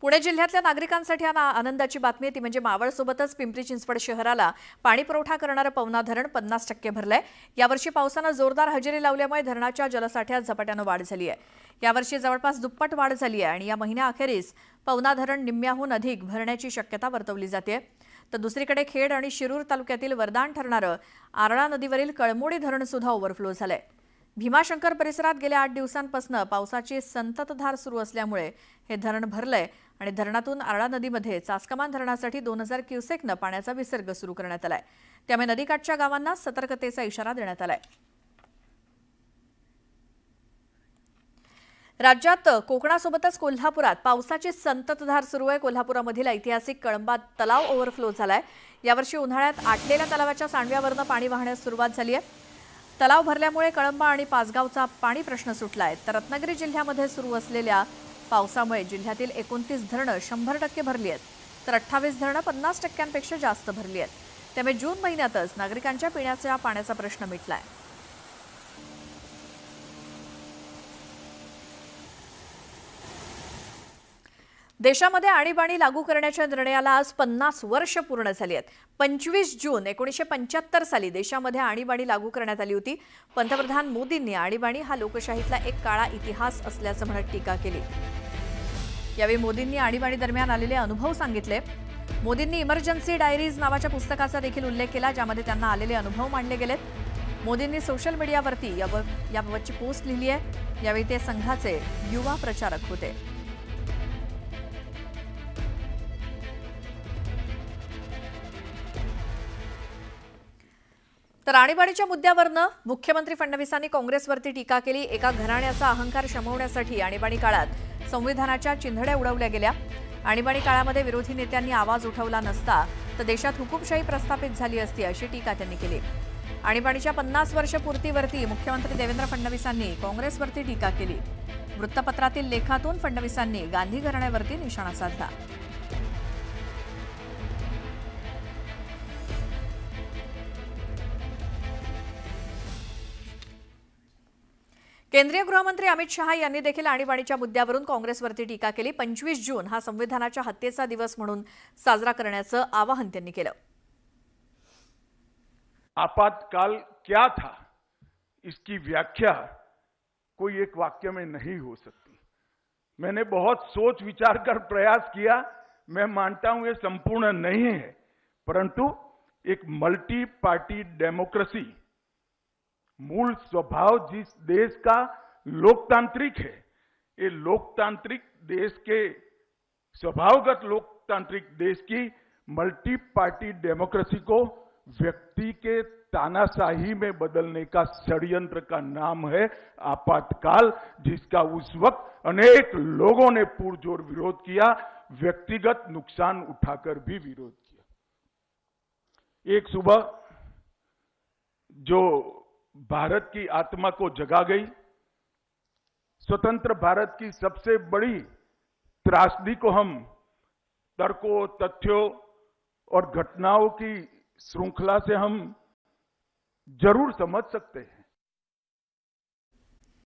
पुणे जिल्ह्यातल्या नागरिकांसाठी आनंदाची बातमी ती म्हणजे मावळसोबतच पिंपरी चिंचवड शहराला पाणी पुरवठा करणारं पवना धरण 50% भरलंय। यावर्षी पावसानं जोरदार हजेरी लावल्यामुळे धरणाच्या जलसाठ्यात झपाट्यानं वाढ झाली आहे। यावर्षी जवळपास दुप्पट वाढ झाली आहे आणि या महिन्याअखेरीस पवना धरण निम्म्याहून अधिक भरण्याची शक्यता वर्तवली जाते। तर दुसरीकडे खेड आणि शिरूर तालुक्यातील वरदान ठरणारं आरळा नदीवरील कळमोडी धरण सुद्धा ओव्हरफ्लो झालंय। भीमाशंकर परिसरात गेल्या 8 दिवसांपासून पावसाची संततधार सुरू असल्यामुळे हे धरण भरलंय आणि धरणातून आरळा नदीमध्ये चासकमान धरणासाठी 2000 क्युसेकनं पाण्याचा विसर्ग सुरू करण्यात आलाय। त्यामुळे नदीकाठच्या गावांना सतर्कतेचा इशारा देण्यात आलाय। राज्यात कोकणासोबतच कोल्हापुरात पावसाची संततधार सुरू आहे। कोल्हापुरामधील ऐतिहासिक कळंबा तलाव ओव्हरफ्लो झालाय। यावर्षी उन्हाळ्यात आटलेल्या तलावाच्या सांडव्यावरनं पाणी वाहण्यास सुरुवात झाली आहे। तलाव भरल्यामुळे कळंबा आणि पाचगावचा पाणी प्रश्न सुटलाय। तर रत्नागिरी जिल्ह्यामध्ये सुरू असलेल्या पावसामुळे जिल्ह्यातील 29 धरणं 100% भरली आहेत, तर 28 धरणं 50%पेक्षा जास्त भरली आहेत। त्यामुळे जून महिन्यातच नागरिकांच्या पिण्याच्या पाण्याचा प्रश्न मिटलाय। देशामध्ये आणीबाणी लागू करण्याच्या निर्णयाला आज 50 वर्ष पूर्ण झाली आहेत। 25 जून 1975 साली देशामध्ये आणीबाणी लागू करण्यात आली होती। पंतप्रधान मोदींनी आणीबाणी हा लोकशाहीतला एक काळा इतिहास असल्याचं म्हणत टीका केली। यावेळी मोदींनी आणीबाणी दरम्यान आलेले अनुभव सांगितले। मोदींनी इमर्जन्सी डायरीज नावाच्या पुस्तकाचा देखील उल्लेख केला, ज्यामध्ये त्यांना आलेले अनुभव मांडले गेलेत। मोदींनी सोशल मीडियावरती याबाबतची पोस्ट लिहिली आहे। यावेळी ते संघाचे युवा प्रचारक होते। तर आणीबाणीच्या मुद्द्यावरनं मुख्यमंत्री फडणवीसांनी काँग्रेसवरती टीका केली। एका घराण्याचा अहंकार शमवण्यासाठी आणीबाणी काळात संविधानाच्या चिंधड्या उडवल्या गेल्या। आणीबाणी काळामध्ये विरोधी नेत्यांनी आवाज उठवला नसता तर देशात हुकुमशाही प्रस्थापित झाली असती, अशी टीका त्यांनी केली। आणीबाणीच्या 50 वर्ष पूर्तीवरती मुख्यमंत्री देवेंद्र फडणवीसांनी काँग्रेसवरती टीका केली। वृत्तपत्रातील लेखातून फडणवीसांनी गांधी घराण्यावरती निशाणा साधला। केंद्रीय गृहमंत्री अमित शहा यांनी देखील आणीबाणीच्या मुद्द्यावरून काँग्रेसवरती टीका केली। 25 जून हा संविधानाच्या हत्येचा दिवस म्हणून साजरा करण्याचं आवाहन त्यांनी केलं। आपातकाल क्या था, इसकी व्याख्या कोई एक वाक्य में नहीं हो सकती। मैंने बहुत सोच विचार कर प्रयास किया। मैं मानता हूं ये संपूर्ण नहीं है, परंतु एक मल्टी पार्टी डेमोक्रेसी मूल स्वभाव जिस देश का लोकतांत्रिक है, ये लोकतांत्रिक देश के स्वभावगत लोकतांत्रिक देश की मल्टी पार्टी डेमोक्रेसी को व्यक्ति के तानाशाही में बदलने का षड्यंत्र का नाम है आपातकाल, जिसका उस वक्त अनेक लोगों ने पुरजोर विरोध किया, व्यक्तिगत नुकसान उठाकर भी विरोध किया। एक सुबह जो भारत की आत्मा को जगा गई, स्वतंत्र भारत की सबसे बड़ी त्रासदी को हम तर्कों, तथ्यों और घटनाओं की श्रृंखला से हम जरूर समझ सकते हैं।